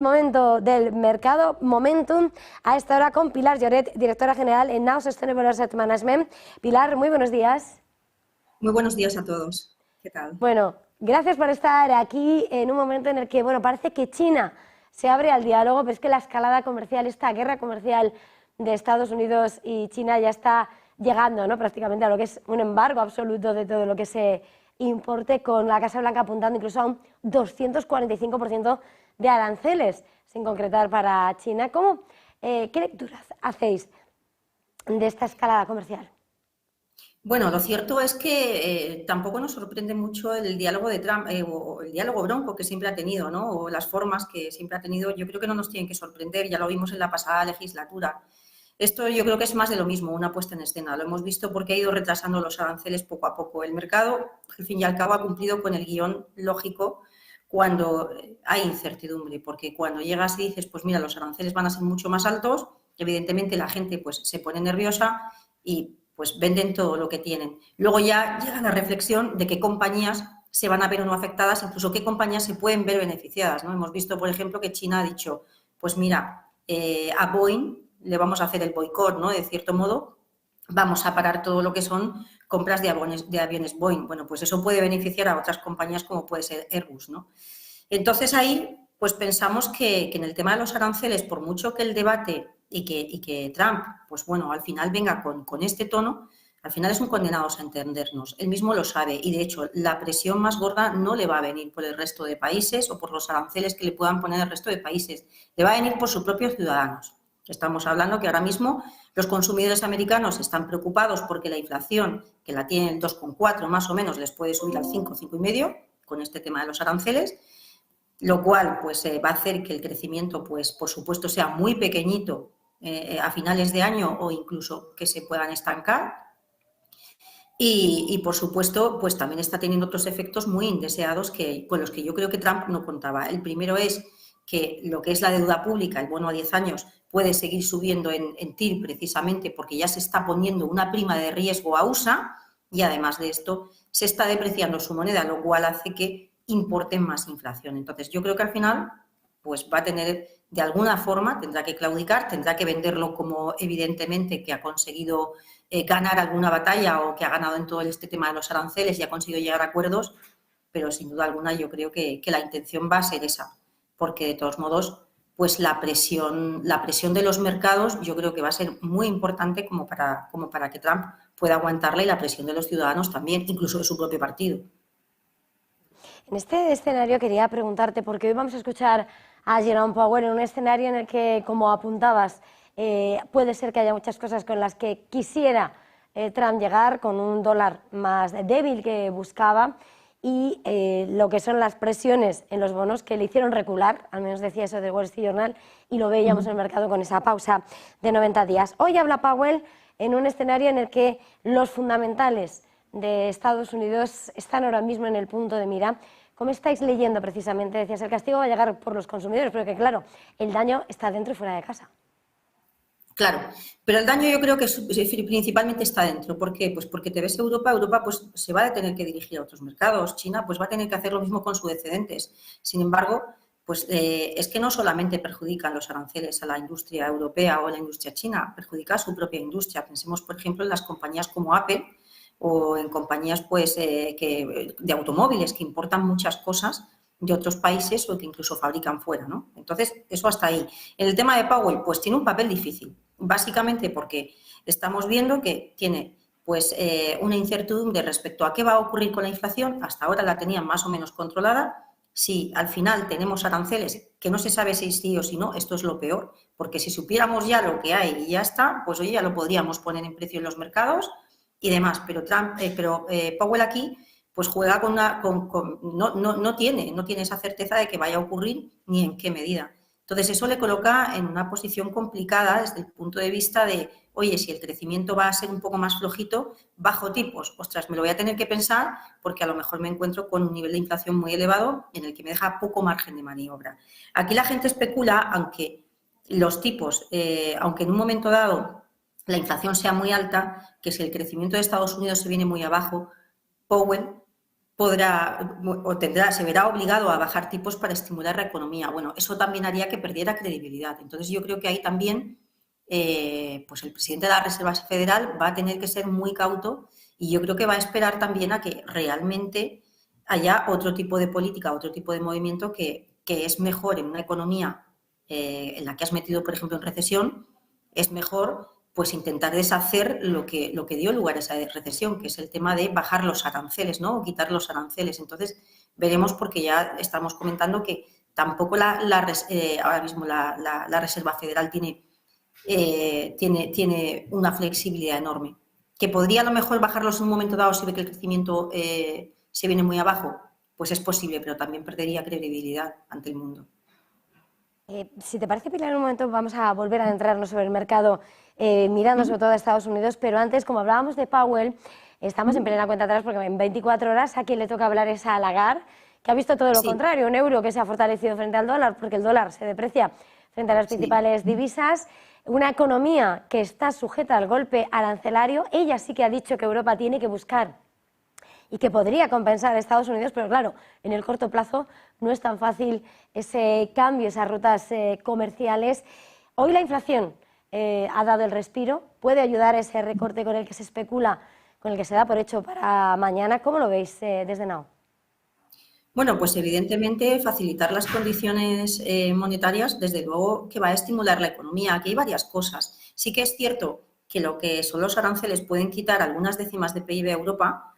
Momento del mercado Momentum, a esta hora con Pilar Lloret, directora general en Now Sustainable Asset Management. Pilar, muy buenos días. Muy buenos días a todos. ¿Qué tal? Bueno, gracias por estar aquí en un momento en el que, bueno, parece que China se abre al diálogo, pero es que la escalada comercial, esta guerra comercial de Estados Unidos y China ya está llegando, ¿no?, prácticamente a lo que es un embargo absoluto de todo lo que se importe, con la Casa Blanca apuntando incluso a un 245% de aranceles, sin concretar para China. ¿Qué lecturas hacéis de esta escalada comercial? Bueno, lo cierto es que tampoco nos sorprende mucho el diálogo de Trump o el diálogo bronco que siempre ha tenido, ¿no? O las formas que siempre ha tenido. Yo creo que no nos tienen que sorprender, ya lo vimos en la pasada legislatura. Esto yo creo que es más de lo mismo, una puesta en escena. Lo hemos visto porque ha ido retrasando los aranceles poco a poco. El mercado, al fin y al cabo, ha cumplido con el guión lógico cuando hay incertidumbre, porque cuando llegas y dices, pues mira, los aranceles van a ser mucho más altos, evidentemente la gente pues se pone nerviosa y pues venden todo lo que tienen. Luego ya llega la reflexión de qué compañías se van a ver o no afectadas, incluso qué compañías se pueden ver beneficiadas, ¿no? Hemos visto, por ejemplo, que China ha dicho, pues mira, a Boeing le vamos a hacer el boicot, ¿no? De cierto modo, vamos a parar todo lo que son compras de aviones Boeing. Bueno, pues eso puede beneficiar a otras compañías como puede ser Airbus, ¿no? Entonces ahí pues pensamos que en el tema de los aranceles, por mucho que el debate y que Trump, pues bueno, al final venga con este tono, al final es un condenados a entendernos. Él mismo lo sabe y, de hecho, la presión más gorda no le va a venir por el resto de países o por los aranceles que le puedan poner el resto de países. Le va a venir por sus propios ciudadanos. Estamos hablando que ahora mismo los consumidores americanos están preocupados porque la inflación, que la tienen el 2,4 más o menos, les puede subir al 5, 5,5 con este tema de los aranceles, lo cual pues va a hacer que el crecimiento, pues por supuesto, sea muy pequeñito a finales de año o incluso que se puedan estancar. Y por supuesto, pues también está teniendo otros efectos muy indeseados con los que yo creo que Trump no contaba. El primero es que lo que es la deuda pública, el bono a 10 años, puede seguir subiendo en TIR precisamente porque ya se está poniendo una prima de riesgo a USA y, además de esto, se está depreciando su moneda, lo cual hace que importen más inflación. Entonces, yo creo que al final pues va a tener, de alguna forma, tendrá que claudicar, tendrá que venderlo como evidentemente que ha conseguido ganar alguna batalla o que ha ganado en todo este tema de los aranceles y ha conseguido llegar a acuerdos, pero sin duda alguna yo creo que la intención va a ser esa, porque de todos modos pues la presión de los mercados yo creo que va a ser muy importante como para que Trump pueda aguantarla, y la presión de los ciudadanos también, incluso de su propio partido. En este escenario quería preguntarte, porque hoy vamos a escuchar a Jerome Powell en un escenario en el que, como apuntabas, puede ser que haya muchas cosas con las que quisiera Trump llegar, con un dólar más débil que buscaba, y lo que son las presiones en los bonos que le hicieron recular, al menos decía eso de Wall Street Journal, y lo veíamos en el mercado con esa pausa de 90 días. Hoy habla Powell en un escenario en el que los fundamentales de Estados Unidos están ahora mismo en el punto de mira. ¿Cómo estáis leyendo precisamente? Decías, el castigo va a llegar por los consumidores, pero que claro, el daño está dentro y fuera de casa. Claro, pero el daño yo creo que principalmente está dentro. ¿Por qué? Pues porque te ves Europa pues se va a tener que dirigir a otros mercados. China pues va a tener que hacer lo mismo con sus excedentes. Sin embargo, pues es que no solamente perjudican los aranceles a la industria europea o a la industria china, perjudica a su propia industria. Pensemos, por ejemplo, en las compañías como Apple o en compañías pues de automóviles que importan muchas cosas de otros países o que incluso fabrican fuera, ¿no? Entonces, eso hasta ahí. En el tema de Powell, pues tiene un papel difícil, básicamente porque estamos viendo que tiene pues una incertidumbre respecto a qué va a ocurrir con la inflación. Hasta ahora la tenían más o menos controlada. Si al final tenemos aranceles que no se sabe si sí o si no, esto es lo peor, porque si supiéramos ya lo que hay y ya está, pues hoy ya lo podríamos poner en precio en los mercados y demás. Pero Powell aquí pues juega no tiene esa certeza de que vaya a ocurrir ni en qué medida. Entonces, eso le coloca en una posición complicada desde el punto de vista de, oye, si el crecimiento va a ser un poco más flojito, bajo tipos, ostras, me lo voy a tener que pensar porque a lo mejor me encuentro con un nivel de inflación muy elevado en el que me deja poco margen de maniobra. Aquí la gente especula, aunque los tipos, aunque en un momento dado la inflación sea muy alta, que si el crecimiento de Estados Unidos se viene muy abajo, Powell podrá se verá obligado a bajar tipos para estimular la economía. Bueno, eso también haría que perdiera credibilidad. Entonces, yo creo que ahí también pues el presidente de la Reserva Federal va a tener que ser muy cauto y yo creo que va a esperar también a que realmente haya otro tipo de política, otro tipo de movimiento que es mejor en una economía en la que has metido, por ejemplo, en recesión, es mejor pues intentar deshacer lo que dio lugar a esa recesión, que es el tema de bajar los aranceles, ¿no? O quitar los aranceles. Entonces, veremos porque ya estamos comentando que tampoco ahora mismo la Reserva Federal tiene una flexibilidad enorme. ¿Que podría a lo mejor bajarlos en un momento dado si ve que el crecimiento se viene muy abajo? Pues es posible, pero también perdería credibilidad ante el mundo. Si te parece, Pilar, en un momento vamos a volver a adentrarnos sobre el mercado, mirando sobre todo a Estados Unidos, pero antes, como hablábamos de Powell, estamos en plena cuenta atrás porque en 24 horas a quien le toca hablar es a Lagarde, que ha visto todo lo contrario, un euro que se ha fortalecido frente al dólar porque el dólar se deprecia frente a las principales divisas, una economía que está sujeta al golpe arancelario. Ella sí que ha dicho que Europa tiene que buscar y que podría compensar a Estados Unidos, pero claro, en el corto plazo no es tan fácil ese cambio, esas rutas comerciales. Hoy la inflación ha dado el respiro, puede ayudar a ese recorte con el que se especula, con el que se da por hecho para mañana. ¿Cómo lo veis desde Now? Bueno, pues evidentemente facilitar las condiciones monetarias, desde luego que va a estimular la economía. Aquí hay varias cosas. Sí que es cierto que lo que son los aranceles pueden quitar algunas décimas de PIB a Europa.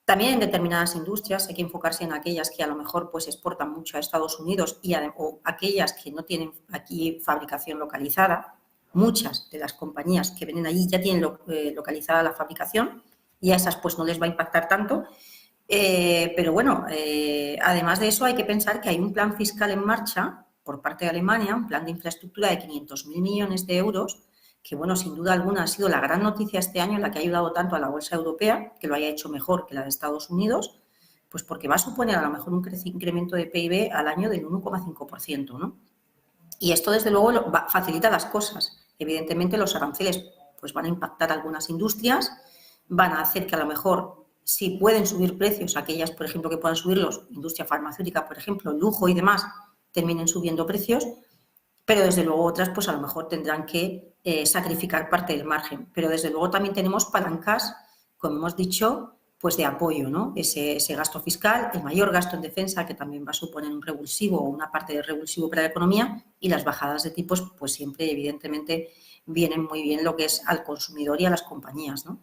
También en determinadas industrias hay que enfocarse en aquellas que a lo mejor pues exportan mucho a Estados Unidos o aquellas que no tienen aquí fabricación localizada. Muchas de las compañías que vienen allí ya tienen localizada la fabricación y a esas pues no les va a impactar tanto. Pero bueno, además de eso hay que pensar que hay un plan fiscal en marcha por parte de Alemania, un plan de infraestructura de 500.000 millones de euros, que bueno, sin duda alguna ha sido la gran noticia este año, la que ha ayudado tanto a la bolsa europea, que lo haya hecho mejor que la de Estados Unidos, pues porque va a suponer a lo mejor un incremento de PIB al año del 1,5%, ¿no? Y esto desde luego facilita las cosas. Evidentemente los aranceles pues van a impactar a algunas industrias, van a hacer que a lo mejor si pueden subir precios, aquellas, por ejemplo, que puedan subirlos, industria farmacéutica, por ejemplo, lujo y demás, terminen subiendo precios, pero desde luego otras, pues a lo mejor tendrán que sacrificar parte del margen. Pero desde luego también tenemos palancas, como hemos dicho, pues de apoyo, ¿no? Ese gasto fiscal, el mayor gasto en defensa, que también va a suponer un revulsivo o una parte de revulsivo para la economía, y las bajadas de tipos, pues siempre, evidentemente, vienen muy bien lo que es al consumidor y a las compañías, ¿no?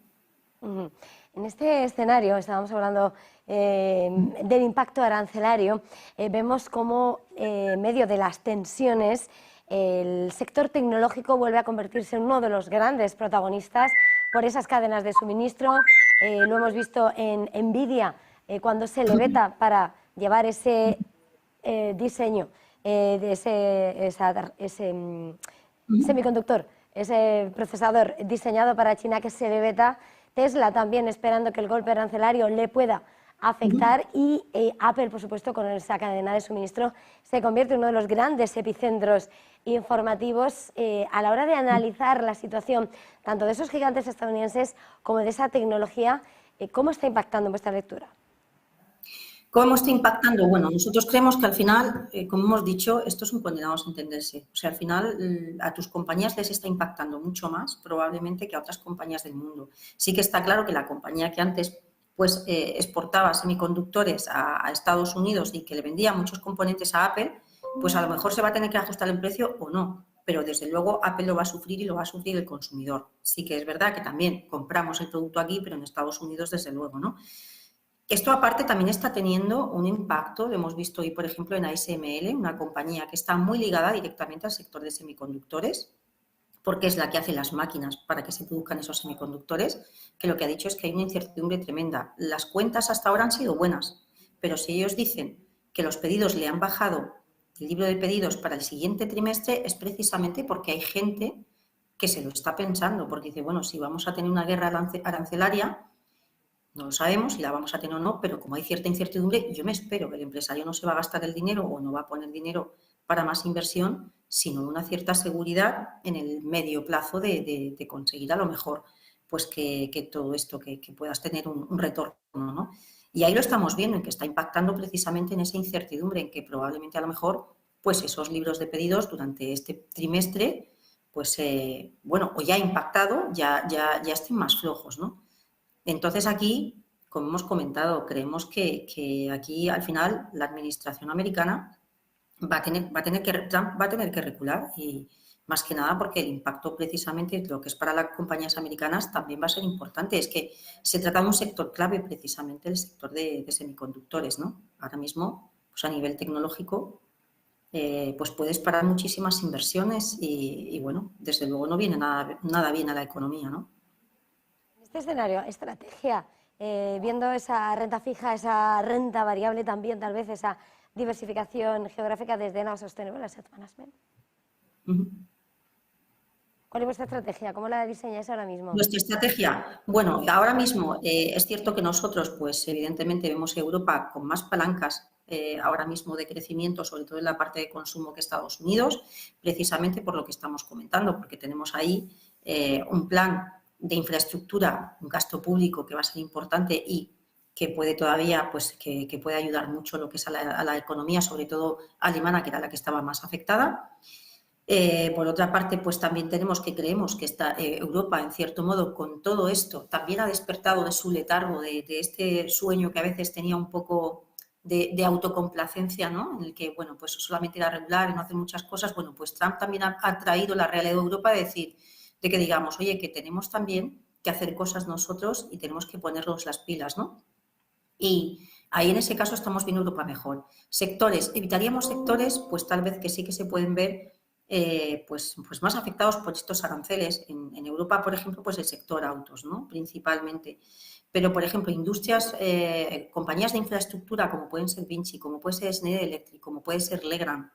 En este escenario, estábamos hablando del impacto arancelario, vemos cómo en medio de las tensiones el sector tecnológico vuelve a convertirse en uno de los grandes protagonistas por esas cadenas de suministro. Lo hemos visto en Nvidia cuando se le veta para llevar ese diseño de ese semiconductor, ese procesador diseñado para China, que se le veta. Tesla también esperando que el golpe arancelario le pueda afectar y Apple, por supuesto, con esa cadena de suministro, se convierte en uno de los grandes epicentros informativos a la hora de analizar la situación tanto de esos gigantes estadounidenses como de esa tecnología. ¿Cómo está impactando en vuestra lectura? ¿Cómo está impactando? Bueno, nosotros creemos que al final, como hemos dicho, estos son condenados a entenderse. O sea, al final a tus compañías les está impactando mucho más probablemente que a otras compañías del mundo. Sí que está claro que la compañía que antes pues exportaba semiconductores a Estados Unidos y que le vendía muchos componentes a Apple, pues a lo mejor se va a tener que ajustar el precio o no. Pero desde luego Apple lo va a sufrir y lo va a sufrir el consumidor. Sí que es verdad que también compramos el producto aquí, pero en Estados Unidos desde luego, ¿no? Esto aparte también está teniendo un impacto, lo hemos visto hoy por ejemplo en ASML, una compañía que está muy ligada directamente al sector de semiconductores, porque es la que hace las máquinas para que se produzcan esos semiconductores, que lo que ha dicho es que hay una incertidumbre tremenda. Las cuentas hasta ahora han sido buenas, pero si ellos dicen que los pedidos le han bajado el libro de pedidos para el siguiente trimestre, es precisamente porque hay gente que se lo está pensando, porque dice, bueno, si vamos a tener una guerra arancelaria, no lo sabemos si la vamos a tener o no, pero como hay cierta incertidumbre, yo me espero que el empresario no se va a gastar el dinero o no va a poner dinero para más inversión, sino una cierta seguridad en el medio plazo de conseguir a lo mejor pues que todo esto, que puedas tener un retorno, ¿no? Y ahí lo estamos viendo, en que está impactando precisamente en esa incertidumbre, en que probablemente a lo mejor pues esos libros de pedidos durante este trimestre, pues bueno, o ya ha impactado, ya estén más flojos, ¿no? Entonces aquí, como hemos comentado, creemos que aquí al final la administración americana Trump va a tener que recular y más que nada porque el impacto precisamente lo que es para las compañías americanas también va a ser importante. Es que se trata de un sector clave precisamente el sector de semiconductores, ¿no? Ahora mismo, pues a nivel tecnológico, pues puedes parar muchísimas inversiones y, bueno, desde luego no viene nada bien a la economía, ¿no? En este escenario, estrategia, viendo esa renta fija, esa renta variable también, tal vez esa diversificación geográfica desde Now Sustainable Asset Management. Uh-huh. ¿Cuál es vuestra estrategia? ¿Cómo la diseñáis ahora mismo? Nuestra estrategia, bueno, ahora mismo es cierto que nosotros, pues evidentemente vemos Europa con más palancas ahora mismo de crecimiento, sobre todo en la parte de consumo que Estados Unidos, precisamente por lo que estamos comentando, porque tenemos ahí un plan de infraestructura, un gasto público que va a ser importante y que puede todavía, pues que puede ayudar mucho lo que es a la economía, sobre todo alemana, que era la que estaba más afectada. Por otra parte, pues también creemos que Europa, en cierto modo, con todo esto, también ha despertado de su letargo, de este sueño que a veces tenía un poco de autocomplacencia, ¿no? En el que, bueno, pues solamente era regular y no hacer muchas cosas. Bueno, pues Trump también ha traído la realidad de Europa de que digamos, oye, que tenemos también que hacer cosas nosotros y tenemos que ponernos las pilas, ¿no? Y ahí en ese caso estamos viendo Europa mejor. Sectores, evitaríamos sectores, pues tal vez que sí que se pueden ver pues más afectados por estos aranceles. En Europa, por ejemplo, pues el sector autos, ¿no? Principalmente. Pero, por ejemplo, industrias, compañías de infraestructura como pueden ser Vinci, como puede ser Schneider Electric, como puede ser Legrand,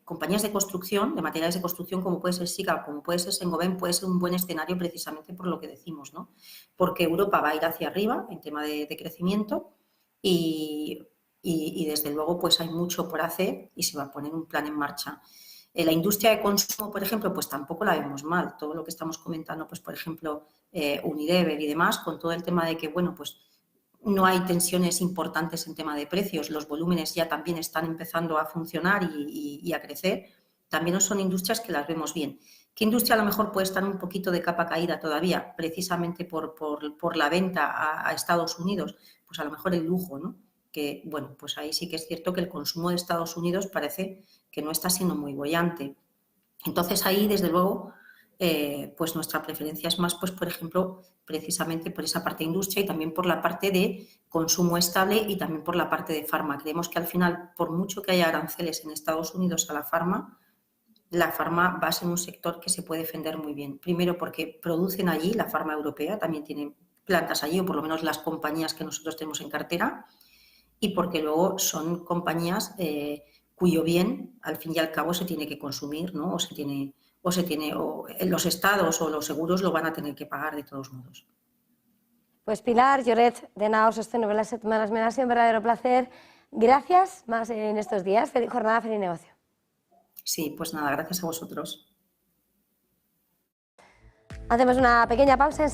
compañías de construcción, de materiales de construcción como puede ser SICA, como puede ser Saint-Gobain, puede ser un buen escenario precisamente por lo que decimos, ¿no? Porque Europa va a ir hacia arriba en tema de crecimiento y desde luego pues hay mucho por hacer y se va a poner un plan en marcha. La industria de consumo, por ejemplo, pues tampoco la vemos mal. Todo lo que estamos comentando, pues por ejemplo, Unilever y demás, con todo el tema de que, bueno, pues no hay tensiones importantes en tema de precios, los volúmenes ya también están empezando a funcionar y a crecer, también son industrias que las vemos bien. ¿Qué industria a lo mejor puede estar un poquito de capa caída todavía, precisamente por la venta a Estados Unidos? Pues a lo mejor el lujo, ¿no? Que, bueno, pues ahí sí que es cierto que el consumo de Estados Unidos parece que no está siendo muy boyante. Entonces ahí, desde luego, pues nuestra preferencia es más, pues por ejemplo, precisamente por esa parte de industria y también por la parte de consumo estable y también por la parte de farma. Creemos que al final, por mucho que haya aranceles en Estados Unidos a la farma va a ser un sector que se puede defender muy bien. Primero porque producen allí, la farma europea también tiene plantas allí, o por lo menos las compañías que nosotros tenemos en cartera, y porque luego son compañías cuyo bien, al fin y al cabo, se tiene que consumir, ¿no? O los estados o los seguros lo van a tener que pagar de todos modos. Pues Pilar Lloret, de Now Sustainable Asset Management, ha sido un verdadero placer. Gracias más en estos días. Feliz jornada, feliz negocio. Sí, pues nada, gracias a vosotros. Hacemos una pequeña pausa.